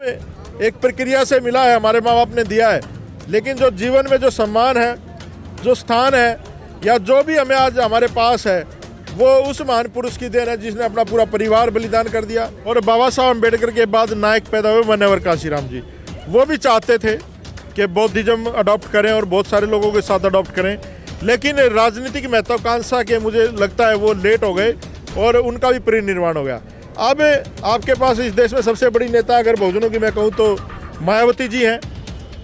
एक प्रक्रिया से मिला है, हमारे माँ बाप ने दिया है, लेकिन जो जीवन में जो सम्मान है, जो स्थान है, या जो भी हमें आज हमारे पास है, वो उस महान पुरुष की देन है जिसने अपना पूरा परिवार बलिदान कर दिया। और बाबा साहब अम्बेडकर के बाद नायक पैदा हुए मान्यवर कांशीराम जी। वो भी चाहते थे कि बौद्धिज्म अडॉप्ट करें और बहुत सारे लोगों के साथ अडॉप्ट करें, लेकिन राजनीतिक महत्वाकांक्षा के मुझे लगता है वो लेट हो गए और उनका भी परिनिर्वाण हो गया। अब आपके पास इस देश में सबसे बड़ी नेता अगर बहुजनों की मैं कहूँ तो मायावती जी हैं।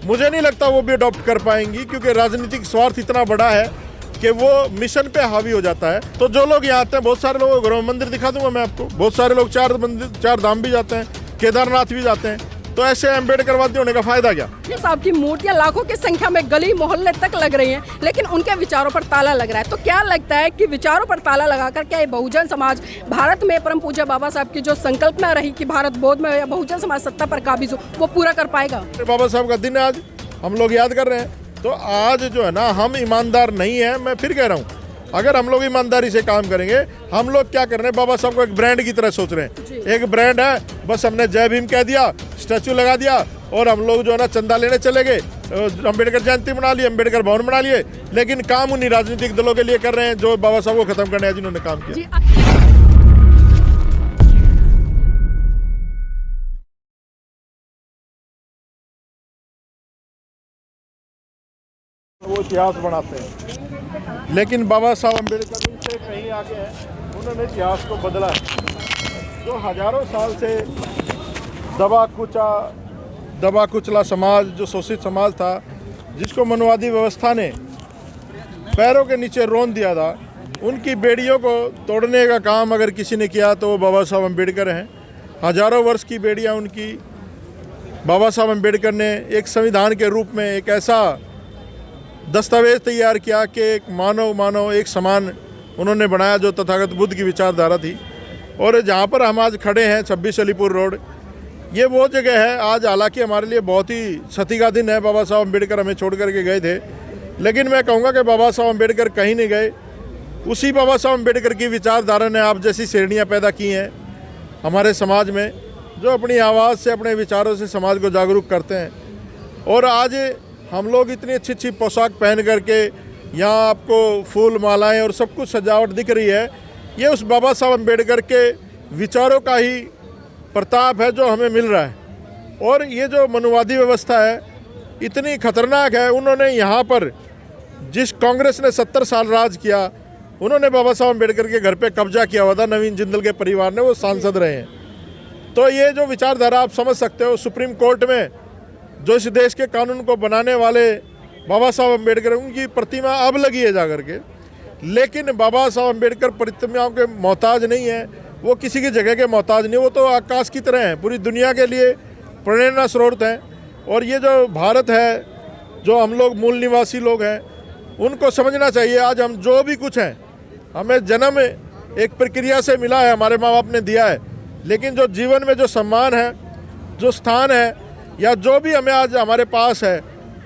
मुझे नहीं लगता वो भी अडॉप्ट कर पाएंगी, क्योंकि राजनीतिक स्वार्थ इतना बड़ा है कि वो मिशन पे हावी हो जाता है। तो जो लोग यहाँ आते हैं, बहुत सारे लोगों को मंदिर दिखा दूंगा मैं आपको, बहुत सारे लोग चार धाम भी जाते हैं, केदारनाथ भी जाते हैं। तो ऐसे अम्बेडकरवादी होने का फायदा क्या? साहब की मूर्तियां लाखों की संख्या में गली मोहल्ले तक लग रही हैं, लेकिन उनके विचारों पर ताला लग रहा है। तो क्या लगता है कि विचारों पर ताला लगाकर क्या ये बहुजन समाज भारत में परम पूज्य बाबा साहब की जो संकल्पना रही कि भारत बोध में या बहुजन समाज सत्ता पर काबिज हो, वो पूरा कर पाएगा? बाबा साहब का दिन आज हम लोग याद कर रहे हैं। तो आज जो है ना, हम ईमानदार नहीं है, मैं फिर कह रहा हूँ, अगर हम लोग ईमानदारी से काम करेंगे, हम लोग क्या कर रहे हैं, बाबा साहब को एक ब्रांड की तरह सोच रहे हैं। एक ब्रांड है, बस हमने जय भीम कह दिया, स्टैचू लगा दिया और हम लोग जो है ना चंदा लेने चले गए, अम्बेडकर जयंती बना ली, अम्बेडकर भवन बना लिए, लेकिन काम उन्हीं राजनीतिक दलों के लिए कर रहे हैं जो बाबा साहब को खत्म करने हैं, जिन्होंने काम किया। वो इतिहास बनाते हैं, लेकिन बाबा साहब अम्बेडकर उनसे कहीं आगे हैं। उन्होंने इतिहास को बदला है। जो हजारों साल से दबा कुचला समाज, जो शोषित समाज था, जिसको मनवादी व्यवस्था ने पैरों के नीचे रौंद दिया था, उनकी बेड़ियों को तोड़ने का काम अगर किसी ने किया तो वो बाबा साहब अम्बेडकर हैं। हजारों वर्ष की बेड़ियां उनकी बाबा साहब अम्बेडकर ने एक संविधान के रूप में एक ऐसा दस्तावेज तैयार किया कि एक मानव एक समान उन्होंने बनाया, जो तथागत बुद्ध की विचारधारा थी। और जहाँ पर हम आज खड़े हैं, 26 अलीपुर रोड, ये वो जगह है आज, हालांकि हमारे लिए बहुत ही क्षति का दिन है। बाबा साहब अम्बेडकर हमें छोड़ करके गए थे, लेकिन मैं कहूँगा कि बाबा साहब अम्बेडकर कहीं नहीं गए। उसी बाबा साहब अम्बेडकर की विचारधारा ने आप जैसी श्रेणियाँ पैदा की हैं हमारे समाज में, जो अपनी आवाज़ से, अपने विचारों से समाज को जागरूक करते हैं। और आज हम लोग इतनी अच्छी अच्छी पोशाक पहन करके यहाँ आपको फूल मालाएं और सब कुछ सजावट दिख रही है, ये उस बाबा साहब अम्बेडकर के विचारों का ही प्रताप है जो हमें मिल रहा है। और ये जो मनुवादी व्यवस्था है इतनी खतरनाक है। उन्होंने यहाँ पर जिस कांग्रेस ने 70 साल राज किया, उन्होंने बाबा साहब अम्बेडकर के घर पे कब्जा किया हुआ था। नवीन जिंदल के परिवार ने, वो सांसद रहे हैं। तो ये जो विचारधारा आप समझ सकते हो, सुप्रीम कोर्ट में जो इस देश के कानून को बनाने वाले बाबा साहब अम्बेडकर, उनकी प्रतिमा अब लगी है जा करके, लेकिन बाबा साहब अम्बेडकर प्रतिमाओं के मोहताज नहीं है, वो किसी की जगह के मोहताज नहीं, वो तो आकाश की तरह हैं, पूरी दुनिया के लिए प्रेरणा स्रोत हैं। और ये जो भारत है, जो हम लोग मूल निवासी लोग हैं, उनको समझना चाहिए आज हम जो भी कुछ हैं, हमें जन्म एक प्रक्रिया से मिला है, हमारे माँ बाप ने दिया है, लेकिन जो जीवन में जो सम्मान है, जो स्थान है, या जो भी हमें आज हमारे पास है,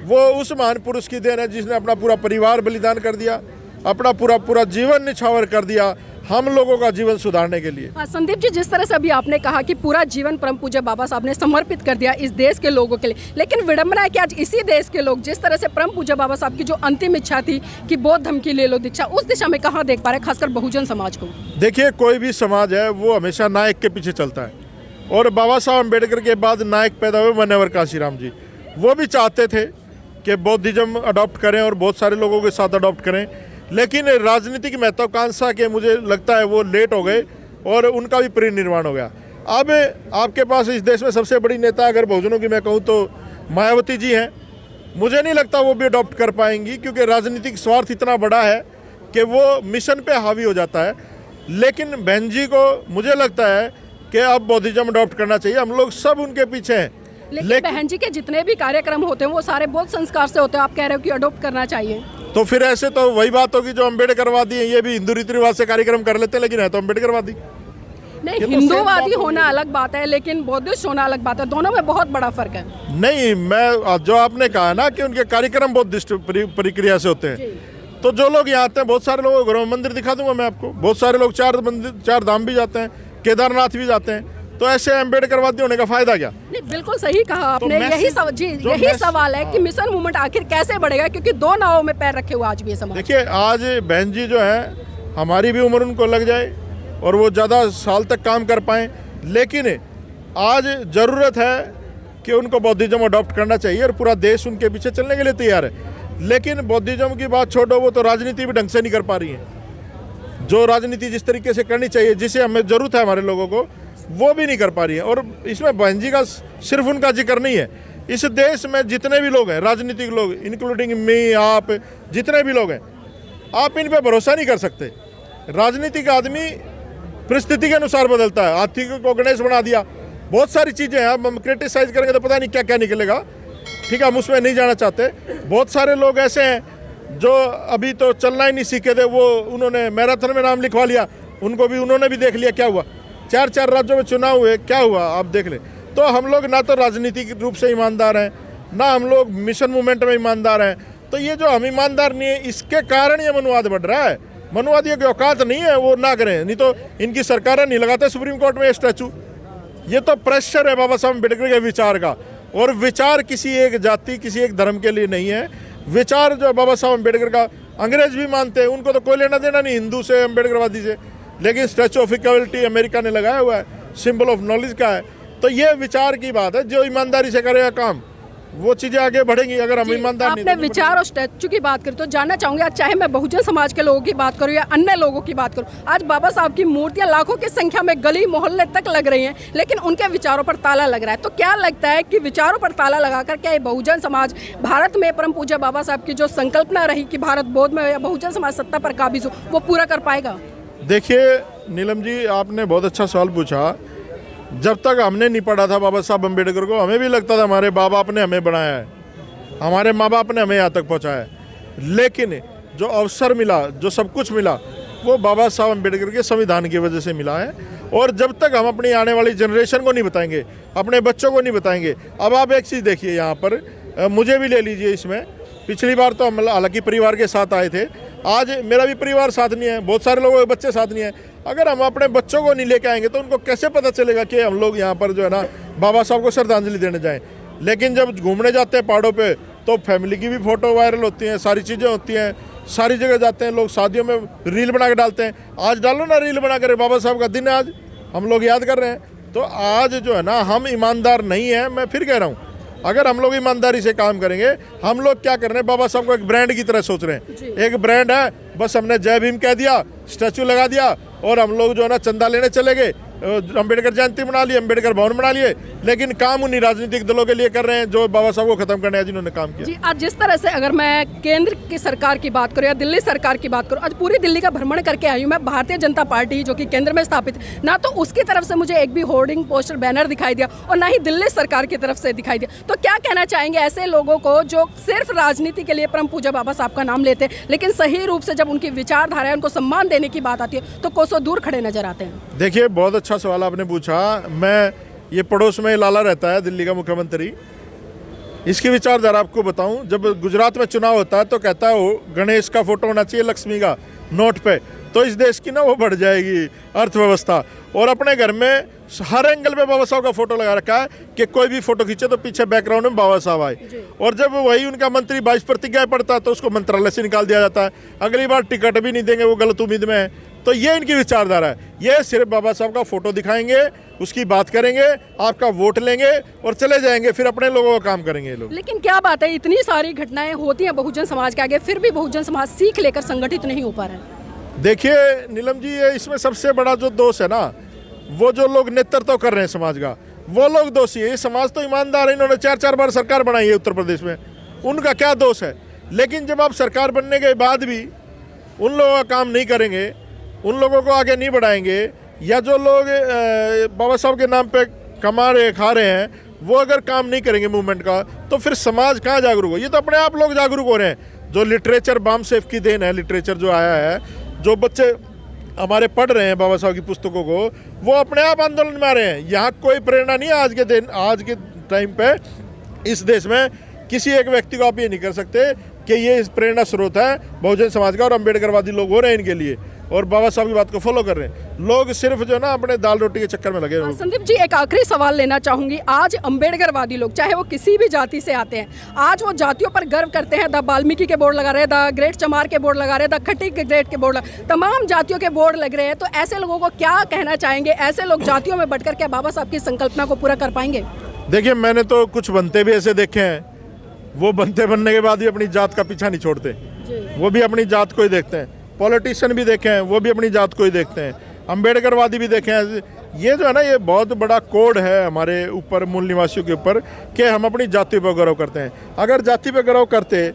वो उस महान पुरुष की देन है जिसने अपना पूरा परिवार बलिदान कर दिया, अपना पूरा जीवन निछावर कर दिया हम लोगों का जीवन सुधारने के लिए। संदीप जी, जिस तरह से अभी आपने कहा कि पूरा जीवन परम पूज्य बाबा साहब ने समर्पित कर दिया इस देश के लोगों के लिए, लेकिन विडंबना है कि आज इसी देश के लोग जिस तरह से परम पूज्य बाबा साहब की जो अंतिम इच्छा थी कि बौद्ध धर्म की ले लो दीक्षा, उस दिशा में कहाँ देख पा रहे, खासकर बहुजन समाज को? देखिए, कोई भी समाज है वो हमेशा नायक के पीछे चलता है, और बाबा साहब अम्बेडकर के बाद नायक पैदा हुए मान्यवर कांशीराम जी। वो भी चाहते थे कि बौद्धिज्म अडॉप्ट करें और बहुत सारे लोगों के साथ अडॉप्ट करें, लेकिन राजनीतिक महत्वाकांक्षा के मुझे लगता है वो लेट हो गए और उनका भी परिनिर्वाण हो गया। अब आपके पास इस देश में सबसे बड़ी नेता अगर बहुजनों की मैं कहूँ तो मायावती जी हैं। मुझे नहीं लगता वो भी अडॉप्ट कर पाएंगी, क्योंकि राजनीतिक स्वार्थ इतना बड़ा है कि वो मिशन पे हावी हो जाता है। लेकिन बहन जी को मुझे लगता है कि अब बौद्धिज्म अडॉप्ट करना चाहिए, हम लोग सब उनके पीछे हैं। लेकिन बहन जी के जितने भी कार्यक्रम होते हैं वो सारे बौद्ध संस्कार से होते हैं, आप कह रहे हो कि अडॉप्ट करना चाहिए, तो फिर ऐसे तो वही बात होगी जो अम्बेडकरवादी है, ये भी हिंदू रीति रिवाज से कार्यक्रम कर लेते हैं, लेकिन है तो अम्बेडकरवादी। नहीं, हिंदूवादी होना अलग बात है, लेकिन बौद्धिस्ट होना अलग बात है, दोनों में बहुत बड़ा फर्क है। नहीं, मैं जो आपने कहा ना कि उनके कार्यक्रम बौद्धिस्ट प्रक्रिया से होते हैं, तो जो लोग यहाँ आते हैं, बहुत सारे लोगों को मंदिर दिखा दूंगा मैं आपको, बहुत सारे लोग चार धाम भी जाते हैं, केदारनाथ भी जाते हैं। तो ऐसे अम्बेडकरवादी होने का फायदा क्या? नहीं, बिल्कुल सही कहा आपने। मैसेज- यही सवाल है कि मिशन मूवमेंट आखिर कैसे बढ़ेगा, क्योंकि दो नावों में पैर रखे हुए आज भी ये समाज। देखिए, आज बहन जी जो है, हमारी भी उम्र उनको लग जाए और वो ज़्यादा साल तक काम कर पाएँ, लेकिन आज ज़रूरत है कि उनको बौद्धिज्म अडॉप्ट करना चाहिए और पूरा देश उनके पीछे चलने के लिए तैयार है। लेकिन बौद्धिज्म की बात छोड़ो, वो तो राजनीति भी ढंग से नहीं कर पा रही है। जो राजनीति जिस तरीके से करनी चाहिए, जिसे हमें ज़रूरत है हमारे लोगों को, वो भी नहीं कर पा रही है। और इसमें बहन जी का सिर्फ उनका जिक्र नहीं है, इस देश में जितने भी लोग हैं, राजनीतिक लोग, इंक्लूडिंग मी, आप, जितने भी लोग हैं, आप इन पे भरोसा नहीं कर सकते। राजनीतिक आदमी परिस्थिति के अनुसार बदलता है। हाथी को गणेश बना दिया, बहुत सारी चीज़ें हैं। अब हम क्रिटिसाइज करेंगे तो पता नहीं क्या क्या निकलेगा, ठीक है, हम उसमें नहीं जाना चाहते। बहुत सारे लोग ऐसे हैं जो अभी तो चलना ही नहीं सीखे थे, वो उन्होंने मैराथन में नाम लिखवा लिया, उन्होंने भी देख लिया क्या हुआ। 4 राज्यों में चुनाव हुए, क्या हुआ आप देख लें। तो हम लोग ना तो राजनीतिक रूप से ईमानदार हैं, ना हम लोग मिशन मूवमेंट में ईमानदार हैं। तो ये जो हम ईमानदार नहीं है, इसके कारण ये मनुवाद बढ़ रहा है। मनुवादियों की औकात नहीं है वो ना करें, नहीं तो इनकी सरकारें नहीं लगाते सुप्रीम कोर्ट में ये स्टैचू। ये तो प्रेशर है बाबा साहब अम्बेडकर के विचार का, और विचार किसी एक जाति, किसी एक धर्म के लिए नहीं है। विचार जो बाबा साहब अम्बेडकर का अंग्रेज भी मानते हैं, उनको तो कोई लेना देना नहीं हिंदू से, अम्बेडकरवादी से। लेकिन स्टैचू ऑफ इक्वलिटी अमेरिका ने लगाया हुआ है, सिंबल ऑफ नॉलेज का है। तो ये विचार की बात है, जो ईमानदारी से करेगा काम, वो चीज़ें आगे बढ़ेंगी। अगर हम ईमानदार नहीं, आपने विचार और स्टैचू की बात करी तो जानना चाहूंगी, आज चाहे मैं बहुजन समाज के लोगों की बात करूं या अन्य लोगों की बात करूं, आज बाबा साहब की मूर्तियां लाखों की संख्या में गली मोहल्ले तक लग रही हैं, लेकिन उनके विचारों पर ताला लग रहा है। तो क्या लगता है कि विचारों पर ताला लगाकर क्या ये बहुजन समाज भारत में परम पूज्य बाबा साहब की जो संकल्पना रही कि भारत बोध में या बहुजन समाज सत्ता पर काबिज हो, वो पूरा कर पाएगा? देखिए नीलम जी, आपने बहुत अच्छा सवाल पूछा। जब तक हमने नहीं पढ़ा था बाबा साहब अम्बेडकर को, हमें भी लगता था हमारे बाप बाप ने हमें बनाया है, हमारे माँ बाप ने हमें यहाँ तक पहुँचाया है। लेकिन जो अवसर मिला, जो सब कुछ मिला, वो बाबा साहब अम्बेडकर के संविधान की वजह से मिला है। और जब तक हम अपनी आने वाली जनरेशन को नहीं बताएंगे, अपने बच्चों को नहीं बताएंगे। अब आप एक चीज़ देखिए, यहाँ पर मुझे भी ले लीजिए इसमें। पिछली बार तो हम हालांकि परिवार के साथ आए थे, आज मेरा भी परिवार साथ नहीं है, बहुत सारे लोगों के बच्चे साथ नहीं है। अगर हम अपने बच्चों को नहीं लेके आएंगे तो उनको कैसे पता चलेगा कि हम लोग यहाँ पर जो है ना बाबा साहब को श्रद्धांजलि देने जाएं। लेकिन जब घूमने जाते हैं पहाड़ों पे, तो फैमिली की भी फ़ोटो वायरल होती हैं, सारी चीज़ें होती हैं, सारी जगह जाते हैं लोग, शादियों में रील बना के डालते हैं। आज डालो ना रील बना कर, बाबा साहब का दिन है आज, हम लोग याद कर रहे हैं। तो आज जो है ना, हम ईमानदार नहीं हैं। मैं फिर कह रहा हूँ, अगर हम लोग ईमानदारी से काम करेंगे, हम लोग क्या कर रहे हैं, बाबा साहब को एक ब्रांड की तरह सोच रहे हैं। एक ब्रांड है, बस हमने जय भीम कह दिया, स्टैचू लगा दिया, और हम लोग जो है ना चंदा लेने चले गए, अम्बेडकर जयंती बना ली, अम्बेडकर भवन बना लिए, लेकिन काम उन्हीं राजनीतिक दलों के लिए कर रहे हैं जो बाबा साहब को खत्म करने हैं, जिन्होंने काम किया। जी, आज जिस तरह से अगर मैं केंद्र की सरकार की बात करूं या दिल्ली सरकार की बात करूं, आज पूरी दिल्ली का भ्रमण करके आई हूं मैं। भारतीय जनता पार्टी जो कि केंद्र में स्थापित, ना तो उसकी तरफ से मुझे एक भी होर्डिंग, पोस्टर, बैनर दिखाई दिया, और ना ही दिल्ली सरकार की तरफ से दिखाई दिया। तो क्या कहना चाहेंगे ऐसे लोगों को जो सिर्फ राजनीति के लिए परम पूज्य बाबा साहब का नाम लेते हैं, लेकिन सही रूप से जब उनकी विचारधारा है, उनको सम्मान देने की बात आती है, तो कोसों दूर खड़े नजर आते हैं? देखिए, बहुत अच्छा सवाल आपने पूछा। मैं ये पड़ोस में लाला रहता है, दिल्ली का मुख्यमंत्री, इसकी विचारधारा आपको बताऊं। जब गुजरात में चुनाव होता है तो कहता है वो गणेश का फोटो होना चाहिए लक्ष्मी का नोट पे, तो इस देश की ना वो बढ़ जाएगी अर्थव्यवस्था। और अपने घर में हर एंगल पे बाबा साहब का फोटो लगा रखा है कि कोई भी फोटो खींचे तो पीछे बैकग्राउंड में बाबा साहब आए। और जब वही उनका मंत्री 22 प्रतिज्ञाएं पढ़ता है तो उसको मंत्रालय से निकाल दिया जाता है, अगली बार टिकट भी नहीं देंगे, वो गलत उम्मीद में है। तो ये इनकी विचारधारा है। ये सिर्फ बाबा साहब का फोटो दिखाएंगे, उसकी बात करेंगे, आपका वोट लेंगे और चले जाएंगे, फिर अपने लोगों का काम करेंगे ये लोग। लेकिन क्या बात है, इतनी सारी घटनाएं होती हैं बहुजन समाज के आगे, फिर भी बहुजन समाज सीख लेकर संगठित नहीं हो पा रहा है। देखिए नीलम जी, ये इसमें सबसे बड़ा जो दोष है ना, वो जो लोग नेतृत्व कर रहे हैं समाज का, वो लोग दोषी है। ये समाज तो ईमानदार है, इन्होंने 4-4 बार सरकार बनाई है उत्तर प्रदेश में, उनका क्या दोष है। लेकिन जब आप सरकार बनने के बाद भी उन लोगों का काम नहीं करेंगे, उन लोगों को आगे नहीं बढ़ाएंगे, या जो लोग बाबा साहब के नाम पे कमा रहे खा रहे हैं, वो अगर काम नहीं करेंगे मूवमेंट का, तो फिर समाज कहाँ जागरूक हो। ये तो अपने आप लोग जागरूक हो रहे हैं। जो लिटरेचर बाम सेफ की देन है, लिटरेचर जो आया है, जो बच्चे हमारे पढ़ रहे हैं बाबा साहब की पुस्तकों को, वो अपने आप आंदोलन में आ रहे हैं। यहाँ कोई प्रेरणा नहीं है आज के दिन, आज के टाइम पे इस देश में किसी एक व्यक्ति को आप ये नहीं कर सकते कि ये प्रेरणा स्रोत है बहुजन समाज का और अम्बेडकरवादी लोग हो रहे हैं इनके लिए। और बाबा साहब की बात को फॉलो कर रहे हैं। लोग सिर्फ जो ना अपने दाल रोटी के चक्कर में लगे हुए हैं। संदीप जी, एक आखिरी सवाल लेना चाहूंगी। आज अम्बेडकरवादी लोग, चाहे वो किसी भी जाति से आते हैं, आज वो जातियों पर गर्व करते हैं। द वाल्मीकि के बोर्ड लगा रहे हैं, द ग्रेट चमार के बोर्ड लगा रहे हैं, द खट्टी के ग्रेट के बोर्ड, तमाम जातियों के बोर्ड लग रहे हैं। तो ऐसे लोगों को क्या कहना चाहेंगे? ऐसे लोग जातियों में बढ़कर क्या बाबा साहब की संकल्पना को पूरा कर पाएंगे? देखिए, मैंने तो कुछ बनते भी ऐसे देखे हैं, वो बनते बनने के बाद भी अपनी जात का पीछा नहीं छोड़ते, वो भी अपनी जात को ही देखते हैं। पॉलिटिशियन भी देखे हैं, वो भी अपनी जात को ही देखते हैं। अम्बेडकरवादी भी देखे हैं। ये जो है ना, ये बहुत बड़ा कोड है हमारे ऊपर, मूल निवासियों के ऊपर, कि हम अपनी जाति पर गौरव करते हैं। अगर जाति पर गौरव करते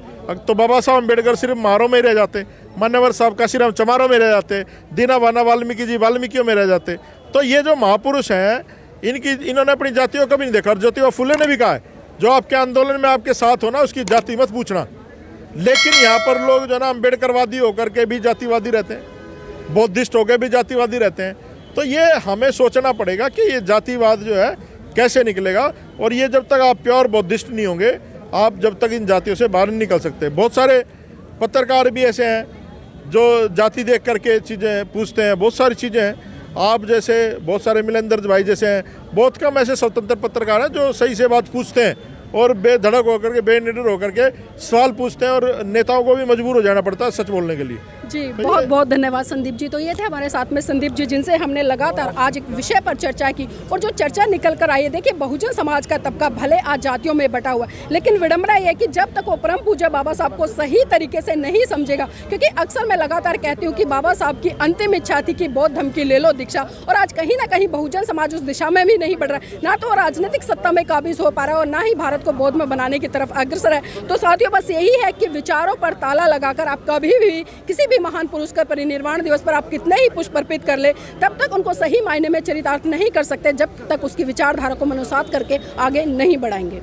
तो बाबा साहब अम्बेडकर सिर्फ मारों में ही रह जाते, मान्यवर साहब काशीराम चमारों में रह जाते, दीना भाना वाल्मीकि जी वाल्मीकियों में रह जाते। तो ये जो महापुरुष हैं, इन्होंने अपनी जातियों को भी नहीं देखा। और ज्योतिबा फुले ने भी कहा है, जो आपके आंदोलन में आपके साथ हो ना, उसकी जाति मत पूछना। लेकिन यहाँ पर लोग जो ना अम्बेडकरवादी होकर के भी जातिवादी रहते हैं, बौद्धिस्ट होकर भी जातिवादी रहते हैं। तो ये हमें सोचना पड़ेगा कि ये जातिवाद जो है कैसे निकलेगा। और ये जब तक आप प्योर बौद्धिस्ट नहीं होंगे, आप जब तक इन जातियों से बाहर नहीं निकल सकते। बहुत सारे पत्रकार भी ऐसे हैं जो जाति देख करके चीज़ें पूछते हैं, बहुत सारी चीज़ें हैं। आप जैसे बहुत सारे मिलेंदर भाई जैसे हैं, बहुत कम ऐसे स्वतंत्र पत्रकार हैं जो सही से बात पूछते हैं और बेधड़क होकर के, बेनिडर होकर के सवाल पूछते हैं। और नेताओं को भी मजबूर हो जाना पड़ता है सच बोलने के लिए। जी, बहुत बहुत धन्यवाद संदीप जी। तो ये थे हमारे साथ में संदीप जी, जिनसे हमने लगातार आज एक विषय पर चर्चा की। और जो चर्चा निकल कर आई है, देखिए, बहुजन समाज का तबका भले आज जातियों में बटा हुआ है, लेकिन विडंबना ये है कि जब तक वो परम पूज्य बाबा साहब को सही तरीके से नहीं समझेगा, क्योंकि अक्सर मैं लगातार कहती हूँ कि बाबा साहब की अंतिम इच्छा थी कि बौद्ध धर्म की ले लो दीक्षा, और आज कहीं ना कहीं बहुजन समाज उस दिशा में भी नहीं बढ़ रहा है। ना तो वो राजनीतिक सत्ता में काबिज हो पा रहा है और ना ही भारत को बौद्ध में बनाने की तरफ अग्रसर है। तो साथियों, बस यही है कि विचारों पर ताला लगाकर आप कभी भी किसी भी महान पुरुष का परिनिर्वाण दिवस पर आप कितने ही पुष्प अर्पित कर ले, तब तक उनको सही मायने में चरितार्थ नहीं कर सकते, जब तक उसकी विचारधारा को मनोसात करके आगे नहीं बढ़ाएंगे।